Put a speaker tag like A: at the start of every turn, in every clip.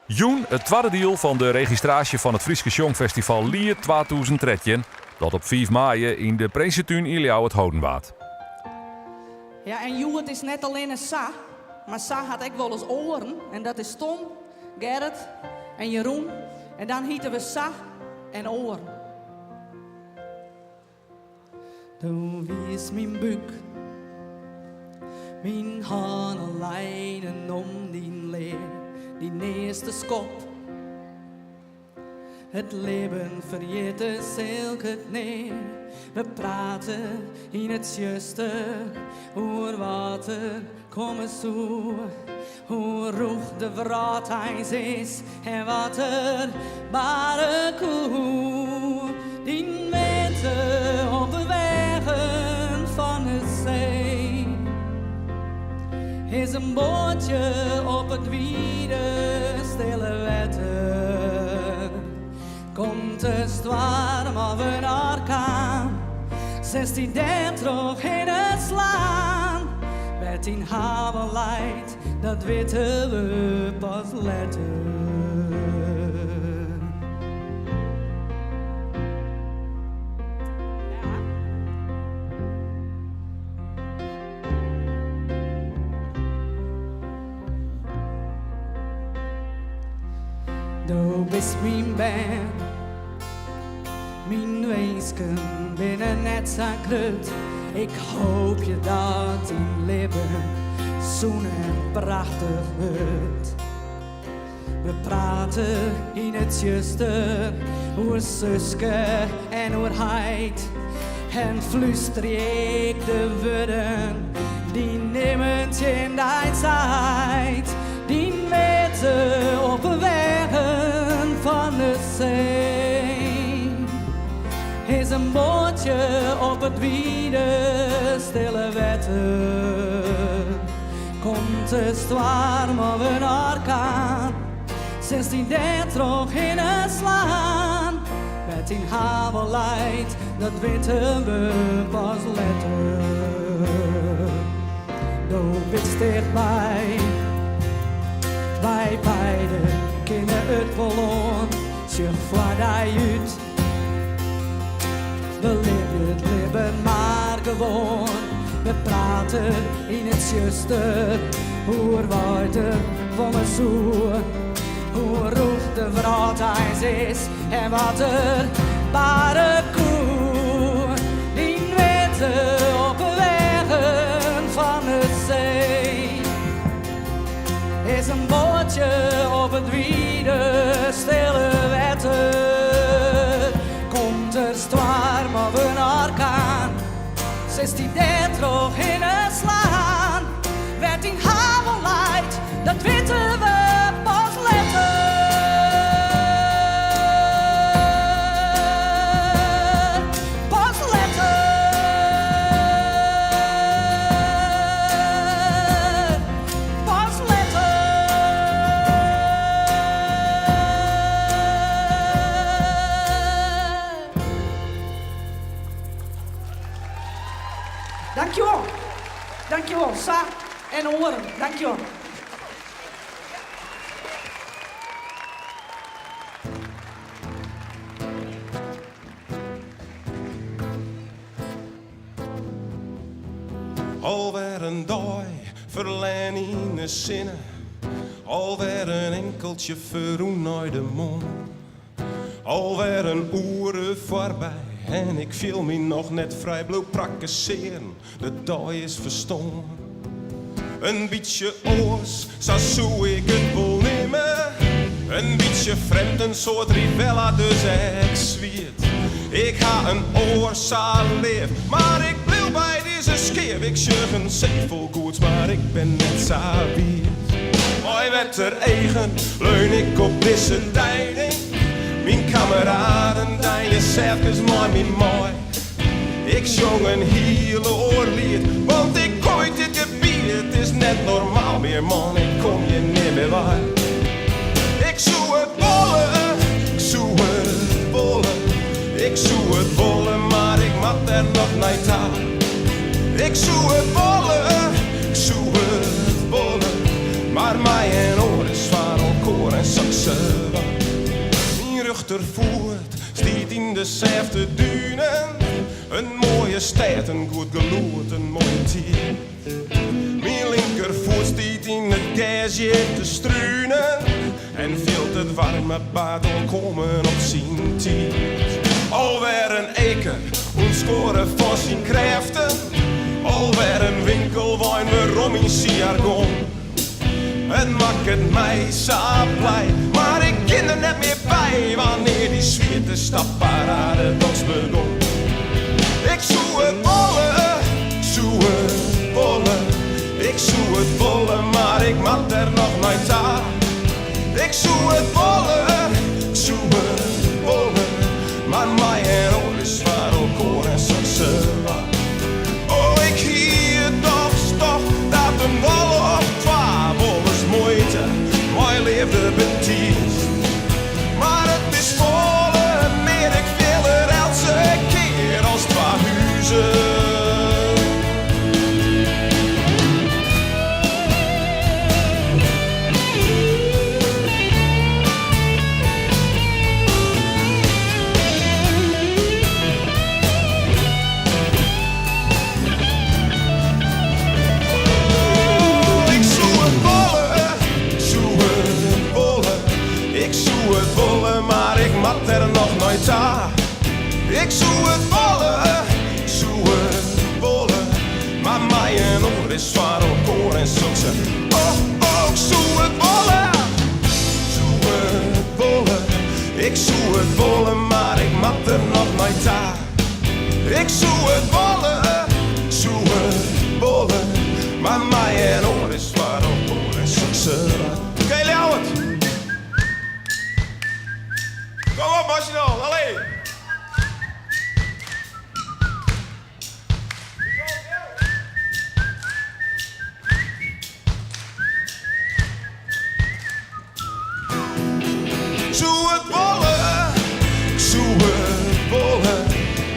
A: Joen, het tweede deel van de registratie van het Frieske Songfestival Lier 2013, dat op 5 maart in de Prinsentuin in Ljouwert houden waard.
B: Ja, en Joe, het is net alleen een Sa, maar Sa had ik wel eens oren. En dat is Tom, Gerrit en Jeroen. En dan hieten we Sa en oren. Toen wies mijn buik, mijn handen lijnen om die leer, die eerste schop. Het leven vergeten zulke neer. We praten in het juiste oer water komen zo. Hoe roeg de vraatijs is en wat er bare koe. Die mensen op de wegen van de zee. Is een bootje op het wiede stille wetter. Komt de storm of een orkaan, 1630 in het slaan. Werd in haven leidt, dat weten we pas later. Du bist mijn band, mijn weesken binnen net zo groot. Ik hoop je dat in leven zoen en prachtig wordt. We praten in het juiste oer zuske en oer heid. En fluister ik de woorden die niemand in die tijd. Die weten op de wegen van de zee. Is een bootje op het wiede stille wetter. Komt de storm of een orkaan, 1630 in het slaan. Met in haven leidt, dat weten we pas later. Doe wist dichtbij. Wij beiden kennen het verloren, zeg voor die uit. We leven het leven maar gewoon. We praten in het juiste hoe water van mijn zoer. Hoe roeg de vraatijs is en wat er bare koe. Die weten op de wegen van de zee. Is een bootje op het wiede stille wetter. Komt er storm of een orkaan, 1630 in het slaan. Werd in haven leidt, dat weten we pas later. Pas later. Pas later. Dankjewel. Dankjewel, Sa en oren. Dankjewel.
C: Alweer een dag verleen in de zinnen. Alweer een enkeltje verroen uit de mond. Alweer een uren voorbij. En ik viel me nog net vrij blauw prakkeseeren. De dag is verstoren. Een beetje oors, zo zou ik het wel nemen. Een beetje vreemd, een soort rivella, dus ik zwiert. Ik ga een oorzaal leef, maar ik blijf bij deze scheef. Ik zeg een zevel goeds, maar ik ben net zo wierd. Mooi werd er eigen, leun ik op deze tijding. Mijn kameraden, die is even mooi. Ik zong een hele oorlied, want ik ooit dit gebied. Het is net normaal meer, man, ik kom je niet meer waar. Ik zoek het bollen, ik zoek het bollen. Ik zoek het bollen, maar ik mat er nog niet aan. Ik zoek het bollen, ik zoek het bollen. Maar mij en oor is van elkaar en succes. zwaar. Mijn rechtervoet stiet in dezelfde duinen. Een mooie stad, een goed geloed, een mooie tijd. Mijn linkervoet stiet in het gasje te struinen. En vult het warme bad komen op zijn tijd. Alweer een eker, ons scoren van zijn krachten. Alweer een winkel waar we rom in jargon. Het maakt het mij zo blij, maar ik ken er net meer bij wanneer die zwierte stapparade toch begon. Ik zoek het bollen, ik zoek het bollen, maar ik mat er nog nooit aan. Ik zoek het bollen, maar mij en oor is waar ook hoor en zo zwaar. Oh, ik hier toch dat een bol of twaalf is moeite, mijn liefde betiest. Maar het is volle meer, ik wil er elke keer als 2 huizen. Maar ik mat er nog nooit aan. Ik zoek het bollen, maar mij en oor is zwaar op koor en zoekse. Oh, ik zoek het bollen, ik zoek het bollen, maar ik mat er nog nooit aan. Ik zoek het bollen, maar mij en oor is zwaar op koor en zoekse. Oké, Ljouwert! Kom op, Marcel, allee!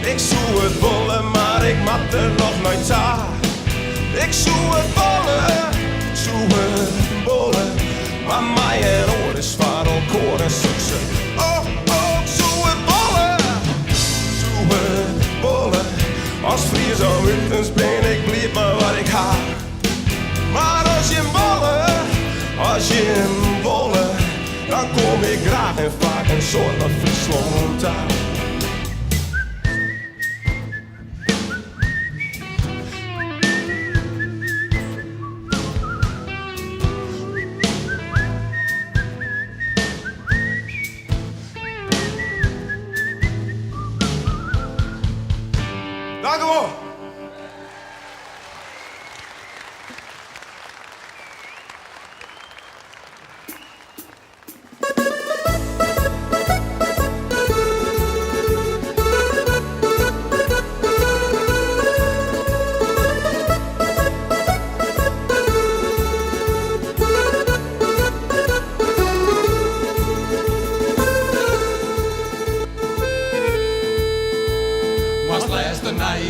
C: Ik zoek het bollen, maar ik mat er nog nooit aan. Ik zoek het bollen, maar mij en oor is zwaar op koor en succes. Oh, ik zoek het bollen. Als Fries of Utens ben ik blijf maar wat ik ha. Maar als je hem bollen, dan kom ik graag en vaak een soort van Friesland aan. Dank u wel.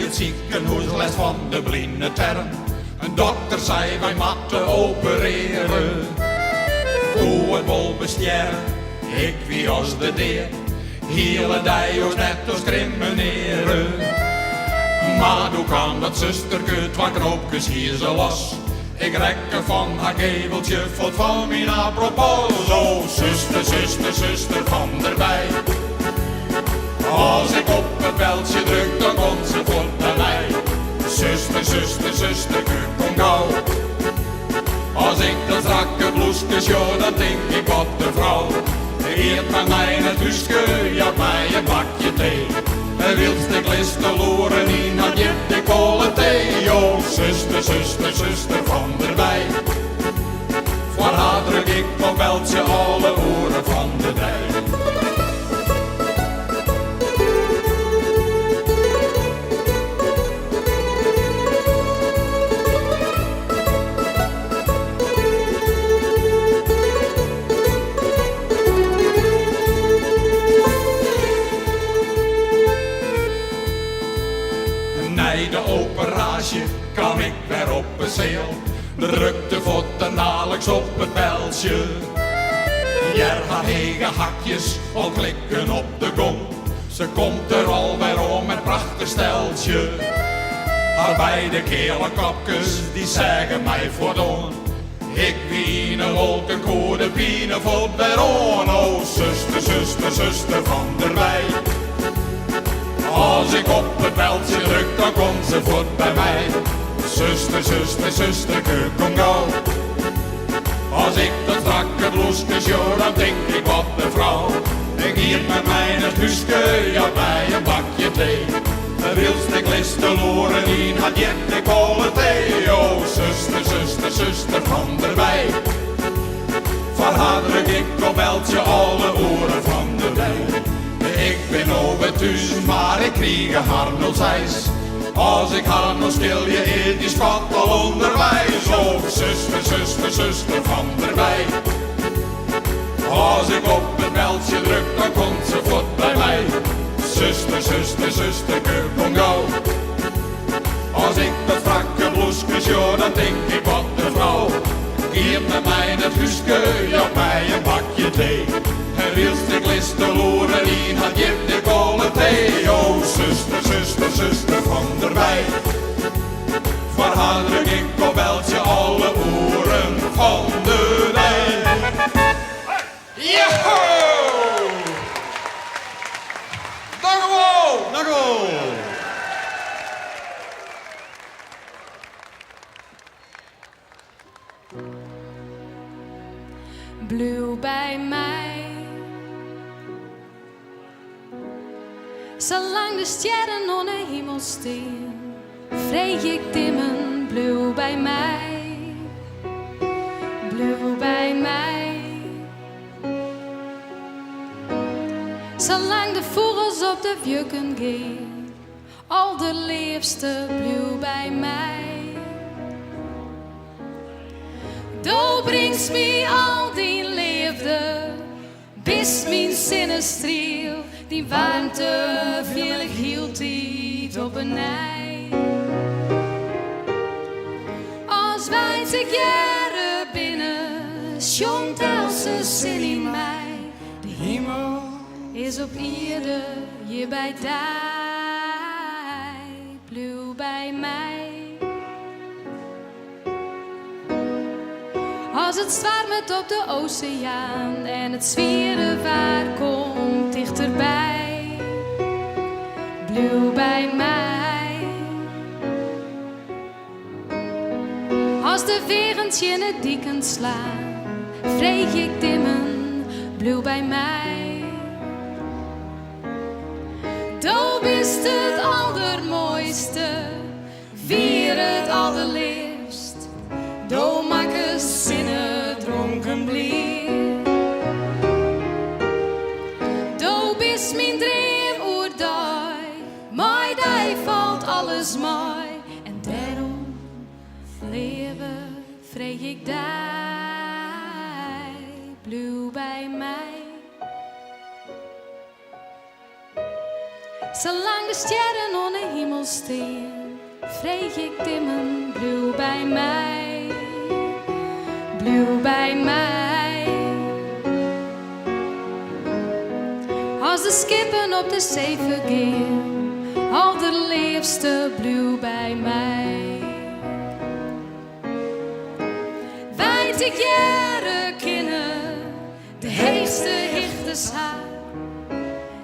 D: Het ziekenhuis les van de blinde term. Een dokter zei wij moeten opereren. Doe het wel bestjeren, ik wie als de deer. Hele dijos net als crimineren. Maar hoe kan dat zusterke 2 knoopjes hier zo los? Ik rekke van haar keveltje voort van mijn apropos. Oh, zuster van erbij. Als ik op het beltje druk, dan komt ze voort bij mij. Zuster, kom gauw. Als ik dat strakke bloesje show, dan denk ik wat de vrouw. Eet met mij in het huisje, jaagt mij een bakje thee. En wilst ik listen loeren in, dan geef ik kolen thee. Oh, zuster van erbij. Voor haar druk ik op beltje alle oren van de dij. De operatie kan ik weer op een zeel. Drukte voeten dadelijks op het pijltje. Jer haar hege hakjes al klikken op de gong. Ze komt er alweer om met prachtig steltje. Haar beide kele kopjes die zeggen mij voordaan. Ik wie een wolkenkoe de pine voor Beron. Oh zuster, zuster, zuster van der Wij. Als ik op het veldje druk, dan komt ze voort bij mij. Zuster, zuster, zuster, kom gauw. Als ik dat strakke bloesje show, dan denk ik wat de vrouw. Ik hier met mij het huisje, ja bij een bakje thee. Wilst ik list de loren in, had je de kolen thee. Oh zuster, zuster, zuster van der Wij. Van haar druk ik op veldje alle oren van de Wij. Ik ben over thuis, maar ik kreeg haar 06. Als ik haar nog skilje in die schat al onderwijs. Oh zuster, zuster, zuster van der Wij. Als ik op het veldje druk, dan komt ze voort bij mij. Zuster, zuster, zuster, kom gauw. Als ik dat strakke bloesje show, dan denk ik wat de vrouw. Geef met mij het huisje, ja mij een bakje thee. En wilst ik list de loren in, had je de kolen thee. Oh zuster, zuster, zuster van der Wij. Voor haar druk ik op veldje alle oren van de Wij. Joho! Dank u wel! Dank u wel!
B: Blauw bij mij. Zolang de sterren onder de hemel staan, vreeg ik dimmen blauw bij mij. Blauw bij mij. Zolang de vogels op de wjukken gaan, al de liefste blauw bij mij. Du bringst mij al die liefde, bist mijn zinnestriel, die warmte viel ik hield die op een ei. Als wijt ik jaren binnen, schonkt else zin in mij. De hemel is op ieder je bij die, blauw bij mij. Als het zwarmet op de oceaan en het zwieren waar komt dichterbij, blauw bij mij. Als de wegens in het dieken slaan, vreeg ik dimmen, blauw bij mij. Du bist het allermooiste, weer het allerliefst. Du maakt zinnen dronken blier. Du bist mijn dream oerdij, maar die valt alles mooi. En daarom leven vreeg ik die, blauw bij mij. Zolang de sterren onder de hemel staan, vreeg ik dimmen blauw bij mij. Blauw bij mij. Als de skippen op de zee vergaan, allerliefste blauw bij mij. Wijd ik jaren kennen, de heegste hichtes haar.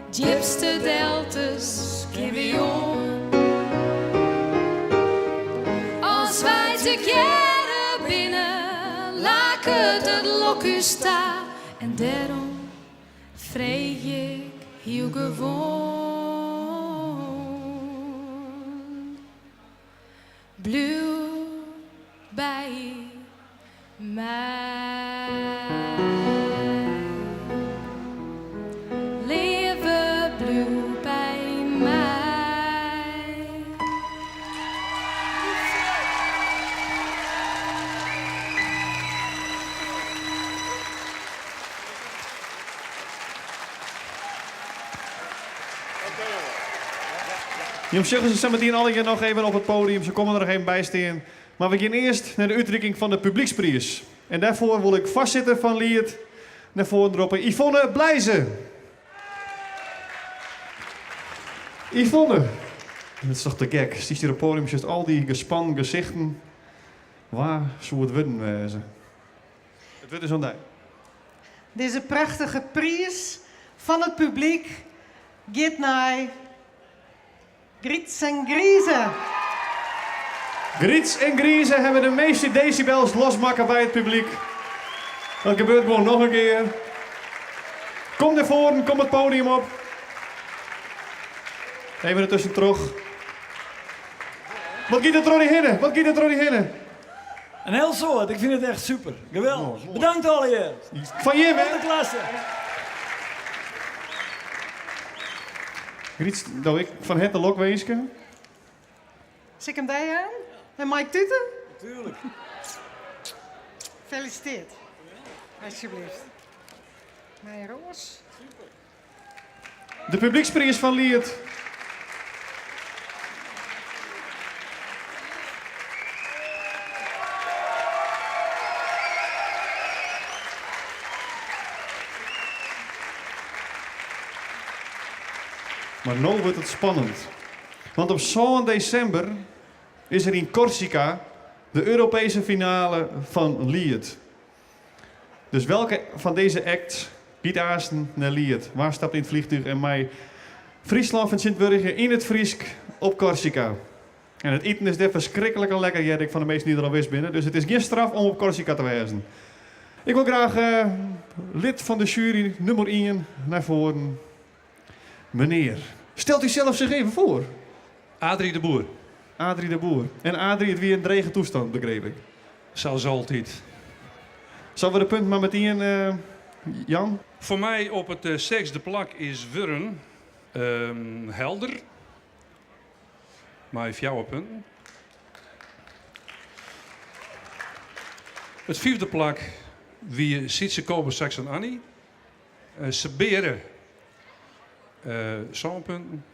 B: Diepste deltas, Kivion. Als wijd ik jaren binnen, laat het lokje staan. En daarom vreeg ik heel gewoon. Blauw bij mij.
E: Jongens, ze zijn meteen alle nog even op het podium. Ze komen er nog even bij staan. Maar we gaan eerst naar de uitreiking van de publieksprijs. En daarvoor wil ik voorzitter van Lied, naar voren droppen. Yvonne Blijzen. Yvonne. Dat is toch te gek. Stiet hier op het podium, zit al die gespannen gezichten. Waar zou het winnen wezen? Het wordt zo'n dag.
F: Deze prachtige prijs van het publiek gaat naar Griets en Griezen.
E: Griets en Griezen hebben de meeste decibels losmaken bij het publiek. Dat gebeurt gewoon nog een keer. Kom naar voren, kom het podium op. Even ertussen terug. Wat gaat het Ronnie Hinnen? Wat gaat het Ronnie Hinnen?
G: Een heel soort, ik vind het echt super. Geweldig. Bedankt alle.
E: Van Jim, hè?
G: De klasse.
E: Griets, nou ik van het de lokweeske.
F: Zet ik hem bij aan? En Mike Tuten?
G: Tuurlijk.
F: Gefeliciteerd. Alsjeblieft. Mijn roos.
E: De publieksprijs van Liert. Maar nu wordt het spannend. Want op zo'n december is er in Corsica de Europese finale van Liert. Dus welke van deze acts giet Aasten naar Liert? Waar stapt in het vliegtuig en mij? Friesland van Sint-Wurgen in het Friesk op Corsica. En het eten is daar verschrikkelijk en lekker, Jerk, van de meesten die er al wist binnen. Dus het is geen straf om op Corsica te wezen. Ik wil graag lid van de jury nummer 1 naar voren. Meneer, stelt u zelf zich even voor.
H: Adrie de Boer.
E: Adrie de Boer. En Adrie het weer in drege toestand, begreep ik.
H: Zoals altijd.
E: Zullen we de punt maar meteen, Jan?
H: Voor mij op het zesde plak is Wurren helder. Maar heeft jouw punten. Het vijfde plak wie Sietse Kober, Sax en Annie. Seberen. Zo'n punten.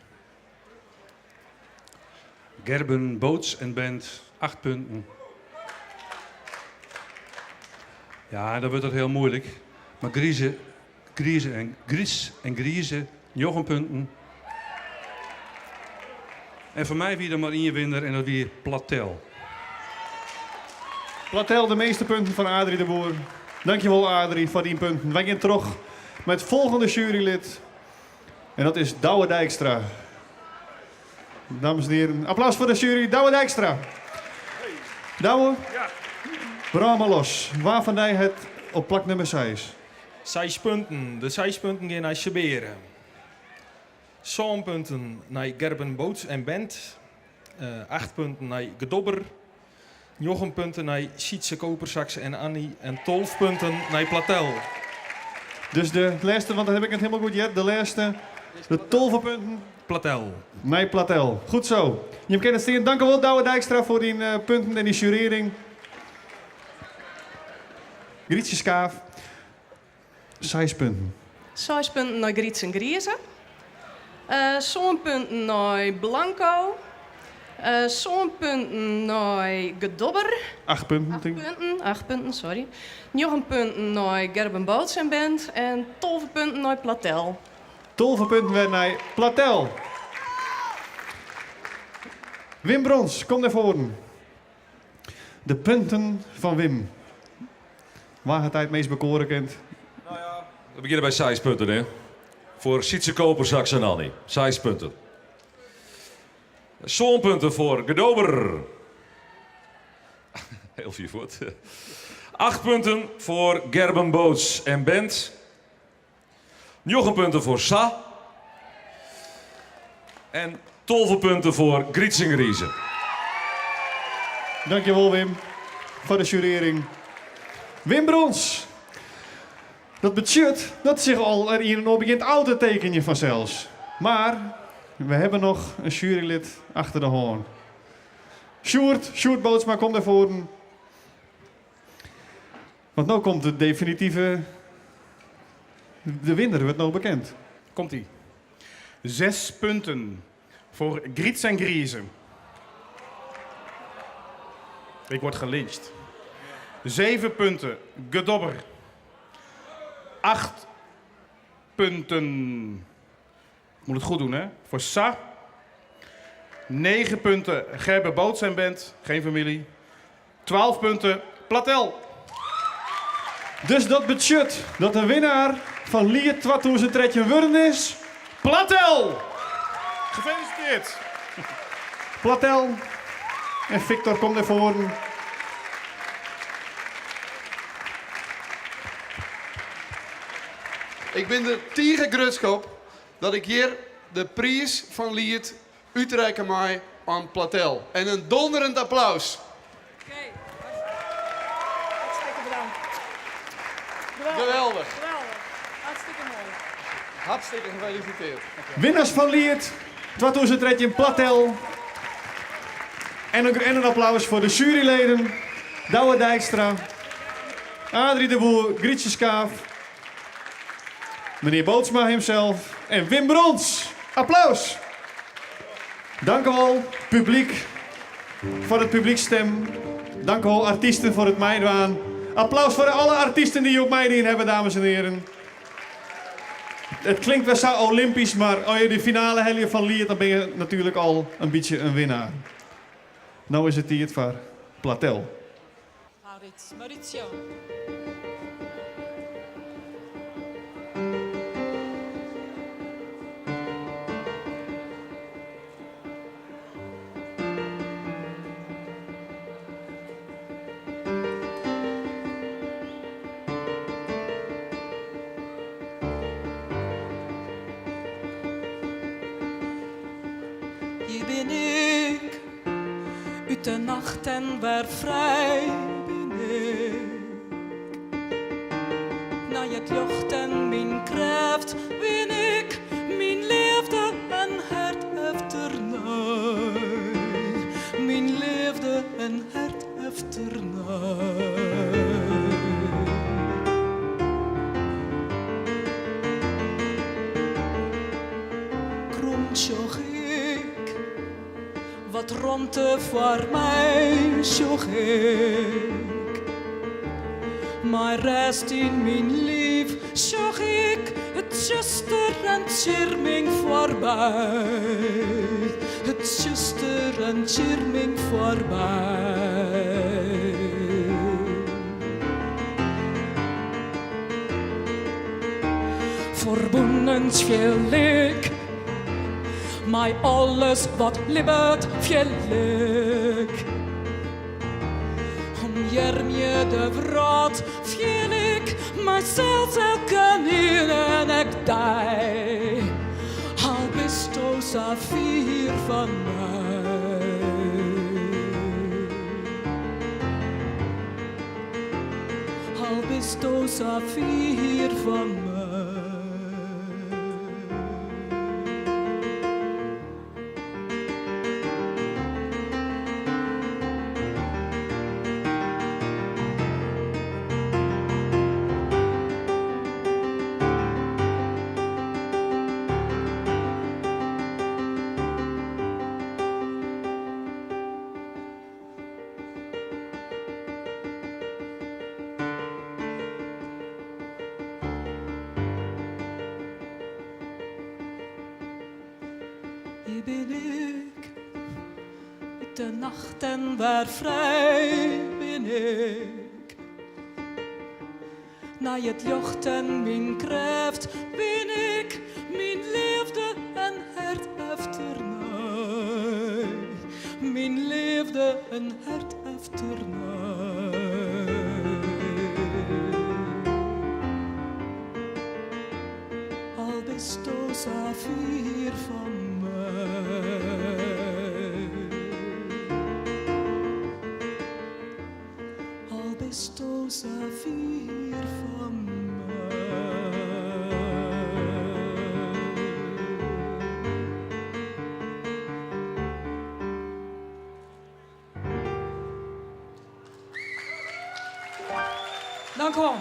H: Gerben, Boots en Band 8 punten. Ja, dan wordt het heel moeilijk. Maar Gries en Griezen, 9 punten. En voor mij wie er maar één winnaar en dat wie Platel.
E: Platel, de meeste punten van Adrie de Boer. Dankjewel Adrie voor die punten. Wij gaan terug met het volgende jurylid. En dat is Douwe Dijkstra. Dames en heren, applaus voor de jury. Douwe Dijkstra. Douwe, brouw maar los. Waar van jij het op plak nummer 6?
I: 6 punten. De 6 punten gaan naar Seberen. 7 punten naar Gerben, Boots en Band. 8 punten naar Gedobber. 9 punten naar Sietse Koper, Sax en Annie. En 12 punten naar Platel.
E: Dus de laatste, want dat heb ik het helemaal goed jet. De laatste, de 12 punten.
I: Platel.
E: Nee, Platel. Goed zo. Je kent het steen. Dank u wel, Douwe Dijkstra, voor die punten en die jurering. Grietje Skaaf. 6 punten.
J: 6 punten naar Griets en Griezen. 7 punten naar Blanco. 7 punten naar Gedobber.
E: 8 punten.
J: 8 punten, sorry. 9 punten naar Gerben Boots en Band. En 12 punten naar Platel.
E: 12 punten weer naar Platel. Wim Brons, kom naar voren. De punten van Wim. Waar het hij het meest bekoren kent.
A: We beginnen bij 6 punten, hè. Voor Sietse Koper, Sax en Annie. 6 punten. 7 punten voor Gedober. Heel veel voet. 8 punten voor Gerben Boots en Band. 9 punten voor Sa. En 12 punten voor Griets en Griezen.
E: Dankjewel Wim, voor de jurering. Wim Brons. Dat betekent dat zich al er hier nog begint oud te tekenen vanzelfs. Maar we hebben nog een jurylid achter de hoorn. Sjoerd Bootsma, kom naar voren. Want nu komt de definitieve... De winnaar wordt nog bekend.
K: Komt-ie. 6 punten voor Griets en Griezen. Ik word gelyncht. 7 punten, Gedobber. 8 punten. Ik moet het goed doen, hè? Voor Sa. 9 punten Gerber Boots en Band, geen familie. 12 punten Platel.
E: Dus dat betekent dat de winnaar van Lied 2013 worden is...
K: Platel! Gefeliciteerd.
E: Platel. En Victor, kom naar voren.
L: Ik ben de tierengrutschap dat ik hier de prijs van Lied uitreiken mij aan Platel. En een donderend applaus.
J: Oké, hartstikke bedankt.
L: Geweldig.
J: Geweldig. Hartstikke mooi.
L: Hartstikke gefeliciteerd.
E: Winnaars van Lied 2013 Platel. En een applaus voor de juryleden. Douwe Dijkstra. Adrie de Boer, Grietje Skaaf. Meneer Bootsma hemzelf. En Wim Brons. Applaus. Dank u wel, publiek. Voor het publiekstem. Dank u wel, artiesten, voor het meedoen. Applaus voor alle artiesten die ook meedoen hebben, dames en heren. Het klinkt wel zo olympisch, maar als je de finale helje van Lied, dan ben je natuurlijk al een beetje een winnaar. Nou is het hier voor Platel.
J: Maurizio.
B: Hier ben ik, uit de nacht en waar vrij ben ik. Na het jocht en mijn kracht ben ik, mijn liefde en hart efternij. Mijn liefde en hart efternij. Krontjoch ik, wat rondte voor mij, sjoch ik. Maar rest in mijn lief, sjoch ik, het zuster en tjirming voorbij. Het zuster en tjirming voorbij. Verbonden schil ik, mij alles wat leeft vielik. Om Jermje de wraad viel ik, mijzelf elke neer en ik die. Al bist du Saphir van mij. Al bist du Saphir van mij. Hier ben ik, uit de nacht en waar vrij ben ik. Na het jocht en mijn kracht ben ik, mijn liefde en hart efternij. Mijn liefde en hart efternij. Al bist du Saphir van al bist du Saphir van Dank u wel.